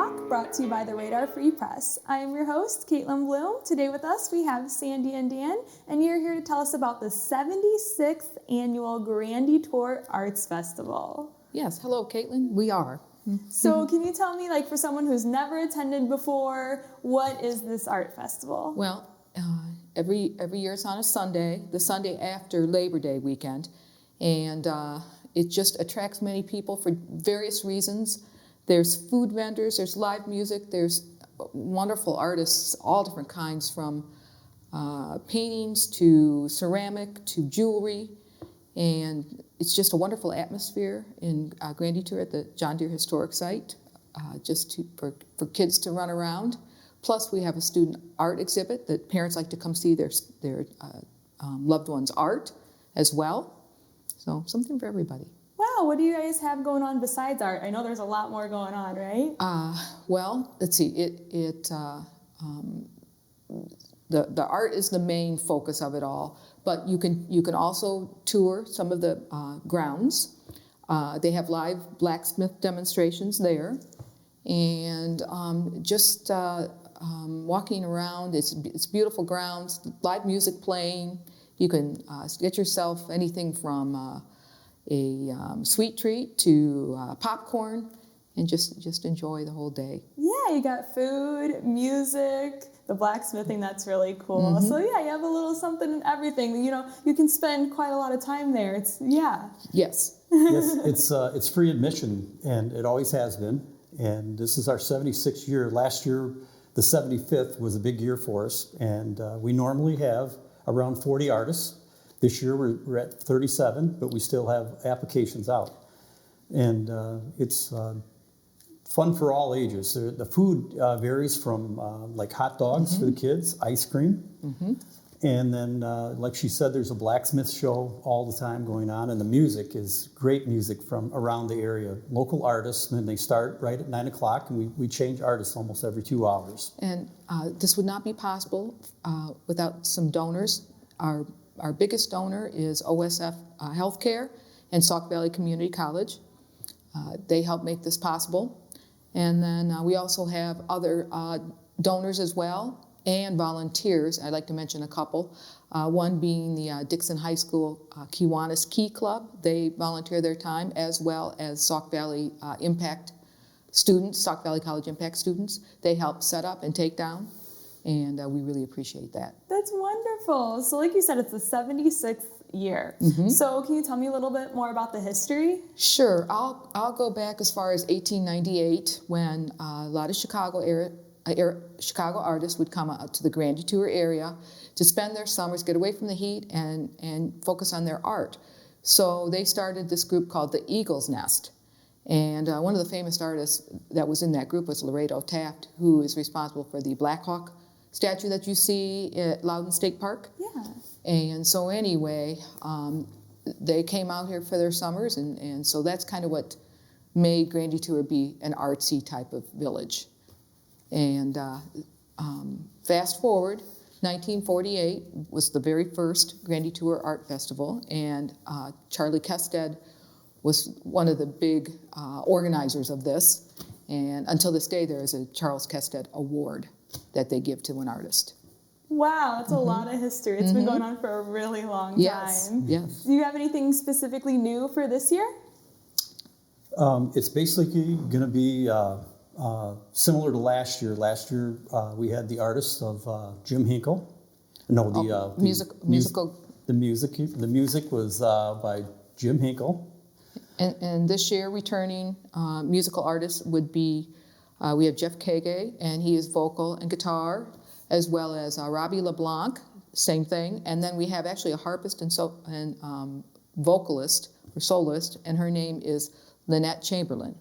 Talk, brought to you by the Radar Free Press. I am your host, Kaitlyn Blum. Today with us we have Sandy and Dan, and you're here to tell us about the 76th Annual Grand Detour Arts Festival. Yes, hello Kaitlyn, we are. So can you tell me, for someone who's never attended before, what is this art festival? Well, every year it's on a Sunday, the Sunday after Labor Day weekend, and it just attracts many people for various reasons. There's food vendors, there's live music, there's wonderful artists, all different kinds, from paintings to ceramic to jewelry, and it's just a wonderful atmosphere in Grand Detour at the John Deere Historic Site, for kids to run around. Plus, we have a student art exhibit that parents like to come see their loved ones' art as well. So something for everybody. Wow, what do you guys have going on besides art? I know there's a lot more going on, right? Well, let's see. The art is the main focus of it all, but you can also tour some of the grounds. They have live blacksmith demonstrations there, and just walking around. It's beautiful grounds, live music playing. You can get yourself anything from a sweet treat to popcorn, and just enjoy the whole day. Yeah, you got food, music, the blacksmithing. That's really cool. Mm-hmm. So yeah, you have a little something and everything. You can spend quite a lot of time there. Yes. Yes, it's free admission, and it always has been. And this is our 76th year. Last year, the 75th was a big year for us, and we normally have around 40 artists. This year we're at 37, but we still have applications out. And it's fun for all ages. The food varies from like hot dogs for the kids, ice cream. And then, like she said, there's a blacksmith show all the time going on. And the music is great music from around the area. Local artists, and then they start right at 9 o'clock, and we change artists almost every 2 hours. And this would not be possible without some donors. Our biggest donor is OSF Healthcare and Sauk Valley Community College. They help make this possible. And then we also have other donors as well, and volunteers. I'd like to mention a couple. One being the Dixon High School Kiwanis Key Club. They volunteer their time, as well as Sauk Valley Impact students, Sauk Valley College Impact students. They help set up and take down, and we really appreciate that. That's wonderful. So like you said, it's the 76th year. So can you tell me a little bit more about the history? Sure. I'll go back as far as 1898, when a lot of Chicago artists would come out to the Grand Detour area to spend their summers, get away from the heat, and focus on their art. So they started this group called the Eagle's Nest. And one of the famous artists that was in that group was Lorado Taft, who is responsible for the Black Hawk statue that you see at Loudon State Park. Yeah. And so anyway, they came out here for their summers, and so that's kind of what made Grand Detour be an artsy type of village. And fast forward, 1948 was the very first Grand Detour Art Festival, and Charlie Kested was one of the big organizers of this. And until this day, there is a Charles Kested Award that they give to an artist. Wow, that's a lot of history. It's been going on for a really long time. Yes. Do you have anything specifically new for this year? It's basically going to be similar to last year. Last year we had the artists of Jim Hinkle. No, the musical. The music was by Jim Hinkle. And this year, returning musical artists would be, we have Jeff Kagay, and he is vocal and guitar, as well as Robbie LeBlanc, same thing. And then we have actually a harpist and vocalist or soloist, and her name is Lynette Chamberlain.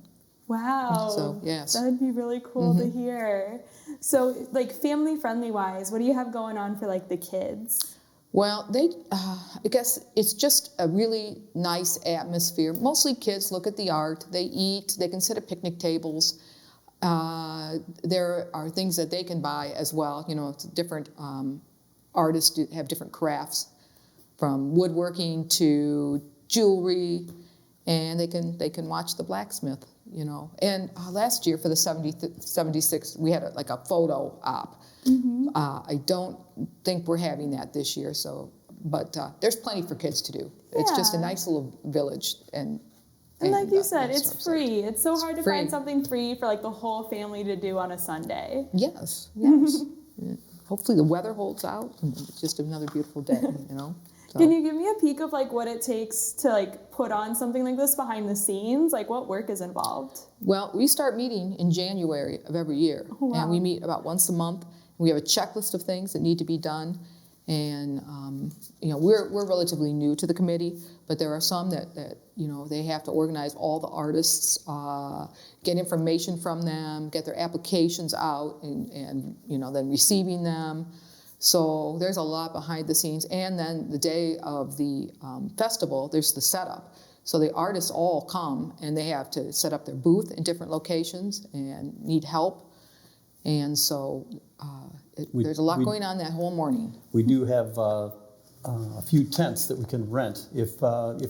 Wow. So, yes. That'd be really cool to hear. So, family-friendly wise, what do you have going on for, the kids? Well, I guess it's just a really nice atmosphere. Mostly kids look at the art, they eat, they can sit at picnic tables. There are things that they can buy as well. It's different artists have different crafts, from woodworking to jewelry, and they can watch the blacksmith you know. And last year for the 76, we had like a photo op. I don't think we're having that this year, so, but there's plenty for kids to do. It's just a nice little village. And like you said, it's free. Site. It's so hard to find something free for like the whole family to do on a Sunday. Yes. Hopefully the weather holds out and it's just another beautiful day, you know. So. Can you give me a peek of like what it takes to like put on something like this behind the scenes? Like what work is involved? Well, we start meeting in January of every year. Oh, wow. And we meet about once a month. We have a checklist of things that need to be done. And, you know, we're relatively new to the committee, but there are some that you know, they have to organize all the artists, get information from them, get their applications out, and you know, then receiving them. So there's a lot behind the scenes. And then the day of the festival, there's the setup. So the artists all come, and they have to set up their booth in different locations and need help. And so there's a lot going on that whole morning. We do have a few tents that we can rent. If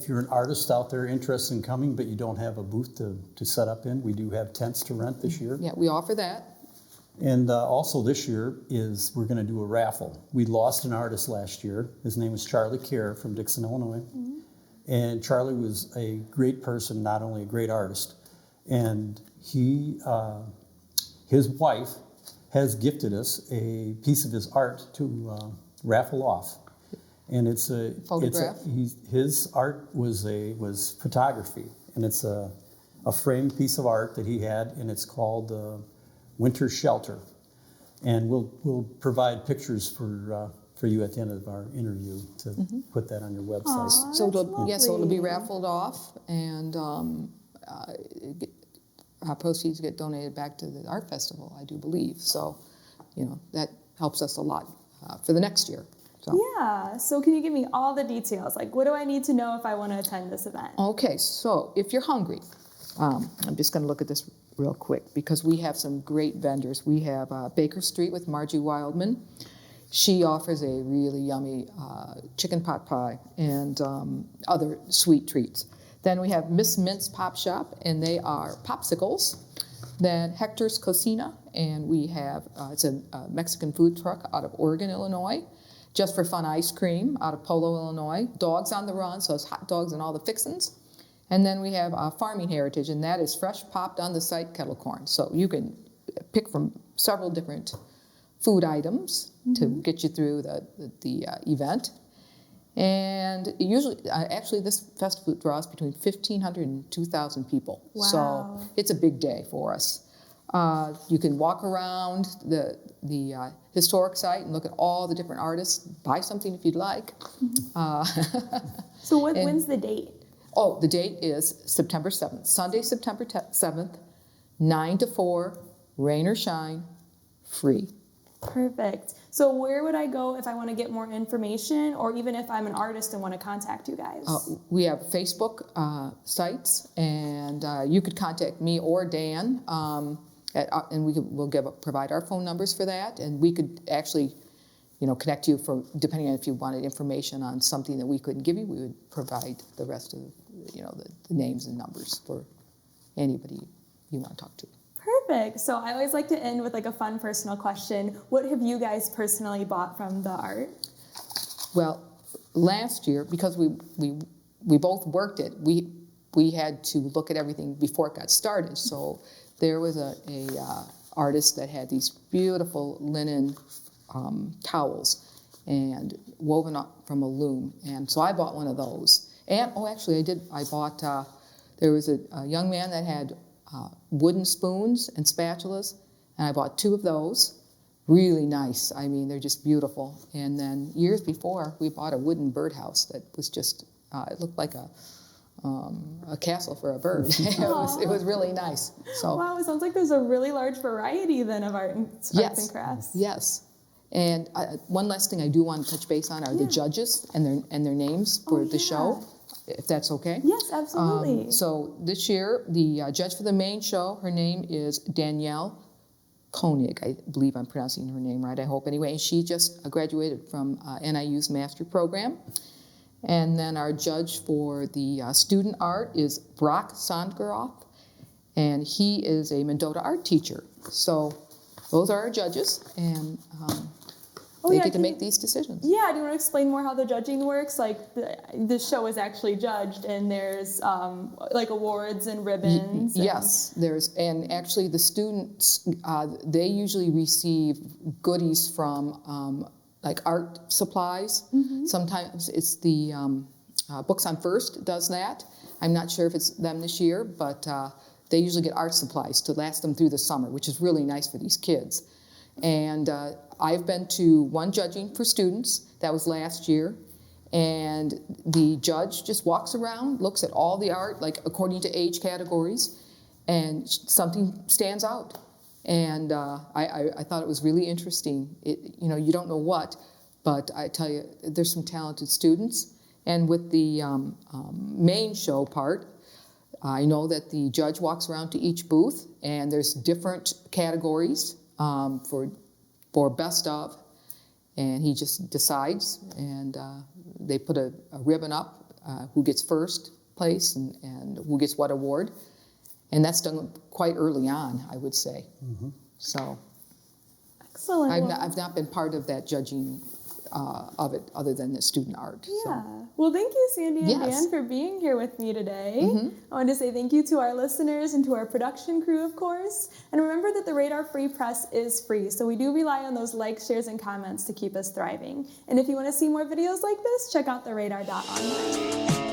you're an artist out there interested in coming, but you don't have a booth to set up in, we do have tents to rent this year. Yeah, we offer that. And also this year we're going to do a raffle. We lost an artist last year. His name was Charlie Kerr from Dixon, Illinois. And Charlie was a great person, not only a great artist. And his wife has gifted us a piece of his art to raffle off. And it's a photograph. His art was photography, and it's a framed piece of art that he had, and it's called Winter Shelter. And we'll provide pictures for you at the end of our interview to put that on your website. Aww, So so it'll be raffled off, and proceeds get donated back to the art festival, I do believe. So, you know, that helps us a lot for the next year. So. Yeah, so can you give me all the details? Like, what do I need to know if I want to attend this event? Okay, so if you're hungry, I'm just going to look at this real quick because we have some great vendors. We have Baker Street with Margie Wildman. She offers a really yummy chicken pot pie and other sweet treats. Then we have Miss Mint's Pop Shop, and they are popsicles. Then Hector's Cocina, and we have, it's a Mexican food truck out of Oregon, Illinois. Just for Fun Ice Cream out of Polo, Illinois. Dogs on the Run, so it's hot dogs and all the fixins. And then we have Farming Heritage, and that is fresh popped on the site kettle corn. So you can pick from several different food items to get you through the event. And usually, actually, this festival draws between 1,500 and 2,000 people. Wow. So it's a big day for us. You can walk around the historic site and look at all the different artists, buy something if you'd like. So when's the date? Oh, the date is September 7th, Sunday, September 7th, 9 to 4, rain or shine, free. Perfect. So where would I go if I want to get more information, or even if I'm an artist and want to contact you guys? We have Facebook sites, and you could contact me or Dan, and we'll provide our phone numbers for that, and we could actually, you know, connect you for, depending on if you wanted information on something that we couldn't give you, we would provide the rest of, you know, the names and numbers for anybody you want to talk to. Perfect. So I always like to end with like a fun personal question. What have you guys personally bought from the art? Well, last year, because we both worked it, we had to look at everything before it got started. So there was a artist that had these beautiful linen towels and woven up from a loom, and so I bought one of those. And actually I bought. There was a young man that had wooden spoons and spatulas, and I bought 2 of those. Really nice. I mean, they're just beautiful. And then years before, we bought a wooden birdhouse that was just, it looked like a castle for a bird. It was really nice. So wow, it sounds like there's a really large variety then of arts and crafts. Yes. And one last thing I do want to touch base on are the judges and their names for the show, if that's okay. Yes, absolutely. So this year, the judge for the main show, her name is Danielle Koenig. I believe I'm pronouncing her name right, I hope anyway. And she just graduated from NIU's master program. And then our judge for the student art is Brock Sondgeroth. and he is a Mendota art teacher. So those are our judges, and they get to make these decisions. Yeah, do you want to explain more how the judging works? Like, the show is actually judged, and there's like awards and ribbons. Yes, and actually the students, they usually receive goodies from like art supplies. Sometimes it's the Books on First does that. I'm not sure if it's them this year, but they usually get art supplies to last them through the summer, which is really nice for these kids. And I've been to one judging for students, that was last year, and the judge just walks around, looks at all the art, like according to age categories, and something stands out. And I thought it was really interesting. You don't know what, but I tell you, there's some talented students. And with the main show part, I know that the judge walks around to each booth, and there's different categories for best of, and he just decides, and they put a ribbon up, who gets first place and who gets what award, and that's done quite early on, I would say. So excellent. I've not been part of that judging of it other than the student art. Yeah. So. Well, thank you, Sandy and Yes. Dan, for being here with me today. I want to say thank you to our listeners and to our production crew, of course. And remember that the Radar Free Press is free, so we do rely on those likes, shares, and comments to keep us thriving. And if you want to see more videos like this, check out theradar.online.